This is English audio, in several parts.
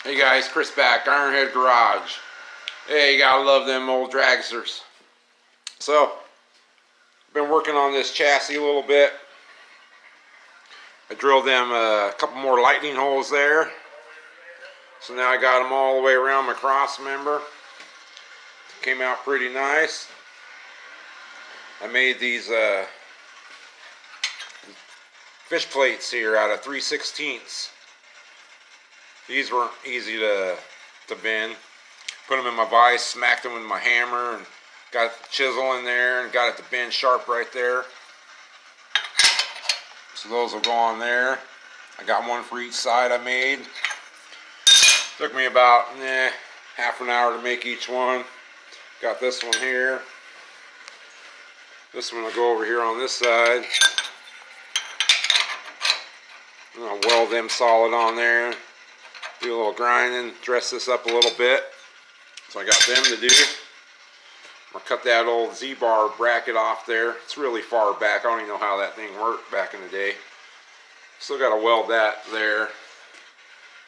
Hey guys, Chris back, Ironhead Garage. Hey, you gotta love them old dragsters. So, been working on this chassis a little bit. I drilled them a couple more lightning holes there. So now I got them all the way around my cross member. Came out pretty nice. I made these fish plates here out of 3/16. These weren't easy to bend. Put them in my vise, smacked them with my hammer, and got the chisel in there and got it to bend sharp right there. So those will go on there. I got one for each side I made. Took me about half an hour to make each one. Got this one here. This one will go over here on this side. And I'll weld them solid on there. Do a little grinding, dress this up a little bit. So I got them to do. I'll cut that old Z-bar bracket off there. It's really far back. I don't even know how that thing worked back in the day. Still got to weld that there.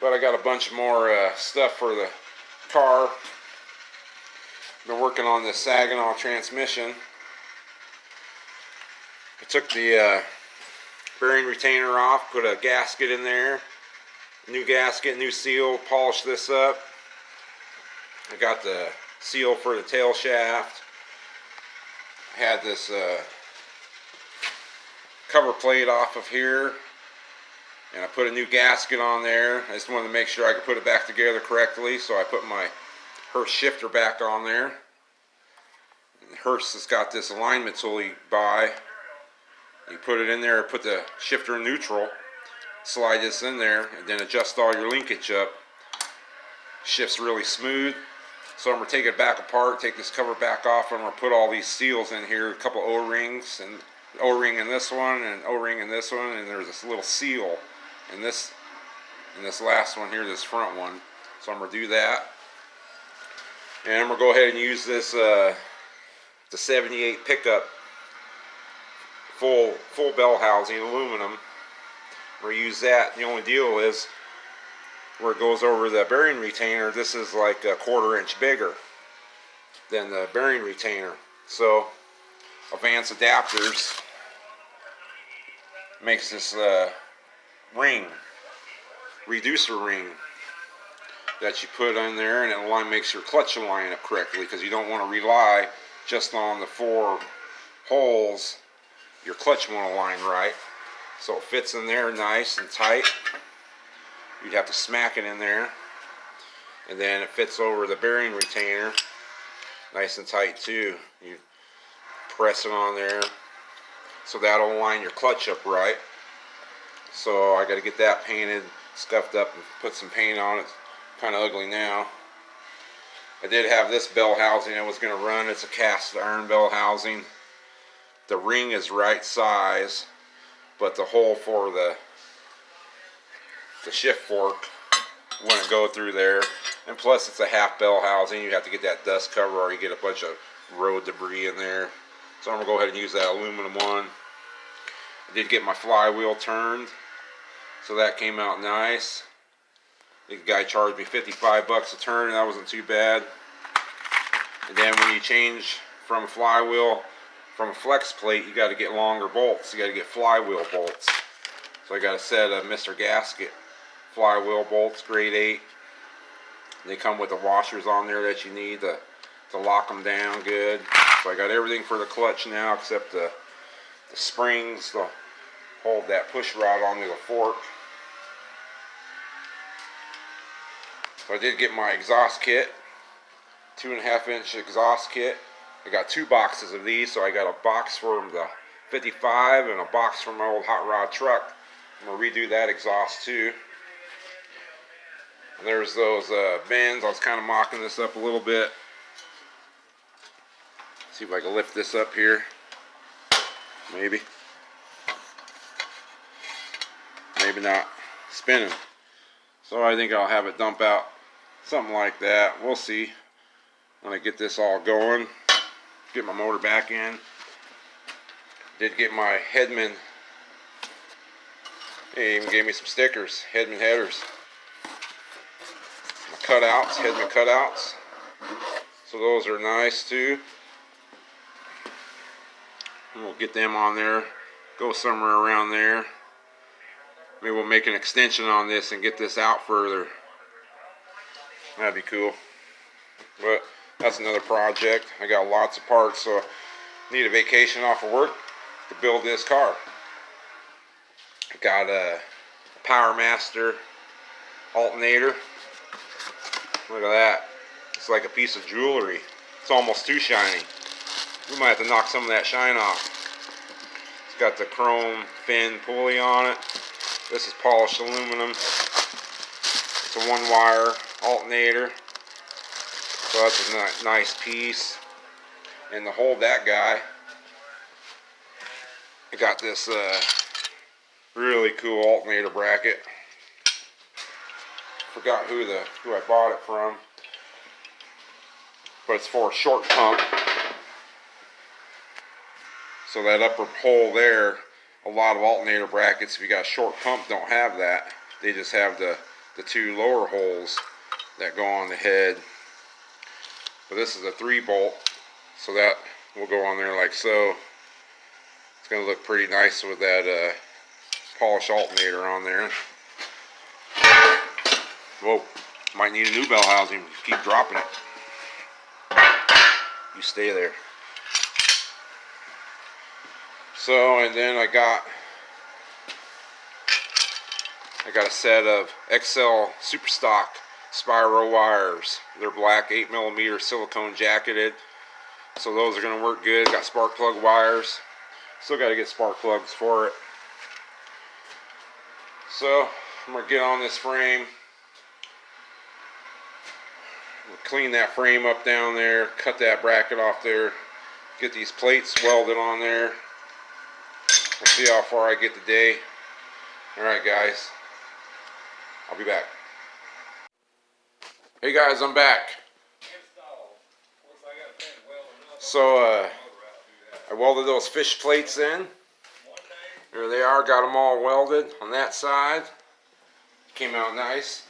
But I got a bunch more stuff for the car. Been working on the Saginaw transmission. I took the bearing retainer off, put a gasket in there. New gasket, new seal, polished this up. I got the seal for the tail shaft. I had this cover plate off of here, and I put a new gasket on there. I just wanted to make sure I could put it back together correctly, so I put my Hertz shifter back on there. And Hertz has got this alignment tool you buy. You put it in there, put the shifter in neutral, slide this in there, and then adjust all your linkage up. Shifts really smooth. So I'm going to take it back apart, take this cover back off, and I'm going to put all these seals in here, a couple O-rings, and O-ring in this one, and O-ring in this one, and there's this little seal in this last one here, this front one. So I'm going to do that. And I'm going to go ahead and use this the 78 pickup full bell housing, aluminum. We'll use that. The only deal is where it goes over the bearing retainer, this is like a 1/4 inch bigger than the bearing retainer. So Advanced Adapters makes this ring, reducer ring that you put in there, and it makes your clutch line up correctly, because you don't want to rely just on the 4 holes. Your clutch won't align right. So it fits in there nice and tight. You'd have to smack it in there. And then it fits over the bearing retainer nice and tight too. You press it on there, so that'll line your clutch up right. So I got to get that painted, scuffed up, and put some paint on it. It's kind of ugly now. I did have this bell housing I was going to run. It's a cast iron bell housing. The ring is right size, but the hole for the shift fork wouldn't go through there. And plus it's a half bell housing. You have to get that dust cover, or you get a bunch of road debris in there. So I'm going to go ahead and use that aluminum one. I did get my flywheel turned, so that came out nice. The guy charged me 55 bucks a turn, and that wasn't too bad. And then when you change from a flywheel, from a flex plate, you got to get longer bolts. You got to get flywheel bolts. So I got a set of Mr. Gasket flywheel bolts, grade 8. They come with the washers on there that you need to lock them down good. So I got everything for the clutch now, except the springs to hold that push rod onto the fork. So I did get my exhaust kit, 2.5 inch exhaust kit. I got 2 boxes of these, so I got a box from the 55 and a box from my old hot rod truck. I'm going to redo that exhaust too. And there's those bends. I was kind of mocking this up a little bit. See if I can lift this up here. Maybe. Maybe not. Spinning. So I think I'll have it dump out something like that. We'll see when I get this all going. Get my motor back in. Did get my Headman. He even gave me some stickers, Headman headers. cutouts, Headman cutouts. So those are nice too. And we'll get them on there, go somewhere around there. Maybe we'll make an extension on this and get this out further. That'd be cool. But that's another project. I got lots of parts, so I need a vacation off of work to build this car. I got a Power Master alternator. Look at that. It's like a piece of jewelry. It's almost too shiny. We might have to knock some of that shine off. It's got the chrome fin pulley on it. This is polished aluminum. It's a 1-wire alternator. So that's a nice piece. And to hold that guy, I got this really cool alternator bracket. Forgot who I bought it from, but it's for a short pump. So that upper hole there, a lot of alternator brackets, if you got a short pump, don't have that. They just have the 2 lower holes that go on the head. But this is a 3-bolt, so that will go on there like so. It's going to look pretty nice with that polished alternator on there. Whoa, might need a new bell housing. Keep dropping it. You stay there. So, and then I got a set of XL Super Stock spiral wires. They're black, 8mm silicone jacketed. So those are going to work good. Got spark plug wires. Still got to get spark plugs for it. So I'm going to get on this frame. We'll clean that frame up down there. Cut that bracket off there. Get these plates welded on there. We'll see how far I get today. Alright guys, I'll be back. Hey guys, I'm back. So I welded those fish plates in. There they are, got them all welded on that side. Came out nice.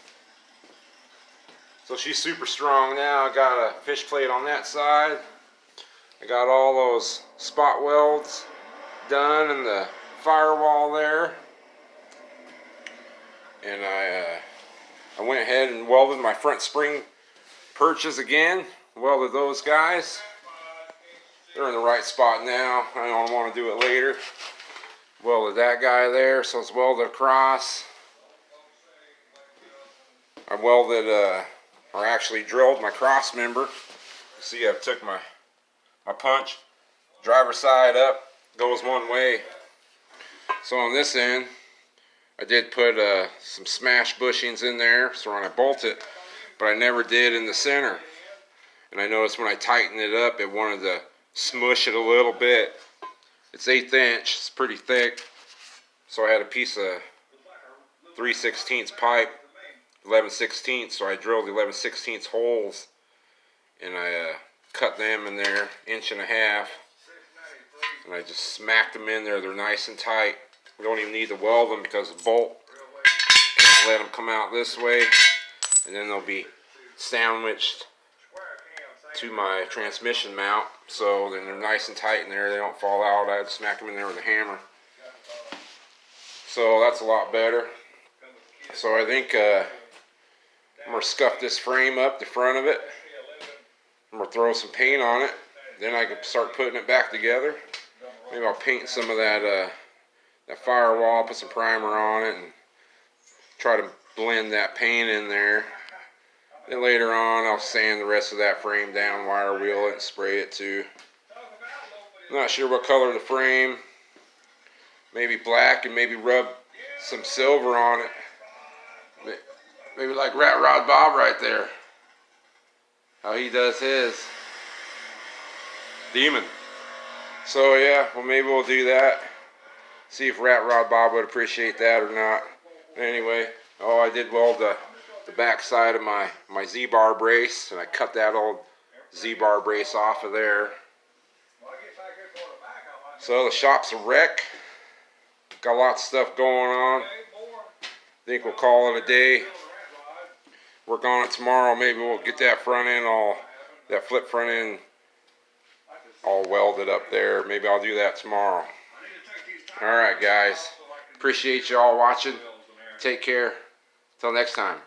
So she's super strong now. I got a fish plate on that side. I got all those spot welds done in the firewall there. And I went ahead and welded my front spring perches again. Welded those guys. They're in the right spot now. I don't want to do it later. Welded that guy there, so it's welded across. I welded, or actually drilled my cross member. See, I took my punch. Driver side up, goes one way. So on this end, I did put some smash bushings in there, so when I bolt it, but I never did in the center. And I noticed when I tightened it up, it wanted to smush it a little bit. It's 1/8 inch, it's pretty thick. So I had a piece of 3/16 pipe, 11/16, so I drilled 11/16 holes, and I cut them in there, 1.5 inches, and I just smacked them in there. They're nice and tight. You don't even need to weld them because the bolt, can't let them come out this way, and then they'll be sandwiched to my transmission mount. So then they're nice and tight in there, they don't fall out. I'd smack them in there with a hammer. So that's a lot better. So I think I'm going to scuff this frame up, the front of it. I'm going to throw some paint on it. Then I can start putting it back together. Maybe I'll paint some of that firewall, put some primer on it, and try to blend that paint in there. Then later on, I'll sand the rest of that frame down, wire wheel it, and spray it too. I'm not sure what color the frame. Maybe black, and maybe rub some silver on it. Maybe like Rat Rod Bob right there. How he does his. Demon. So yeah, well maybe we'll do that. See if Rat Rod Bob would appreciate that or not. Anyway, oh, I did weld the back side of my Z-bar brace, and I cut that old Z-bar brace off of there. So the shop's a wreck. Got lots of stuff going on. I think we'll call it a day. work on it tomorrow. Maybe we'll get that front end that flip front end all welded up there. Maybe I'll do that tomorrow. Alright guys, appreciate you all watching. Take care. Till next time.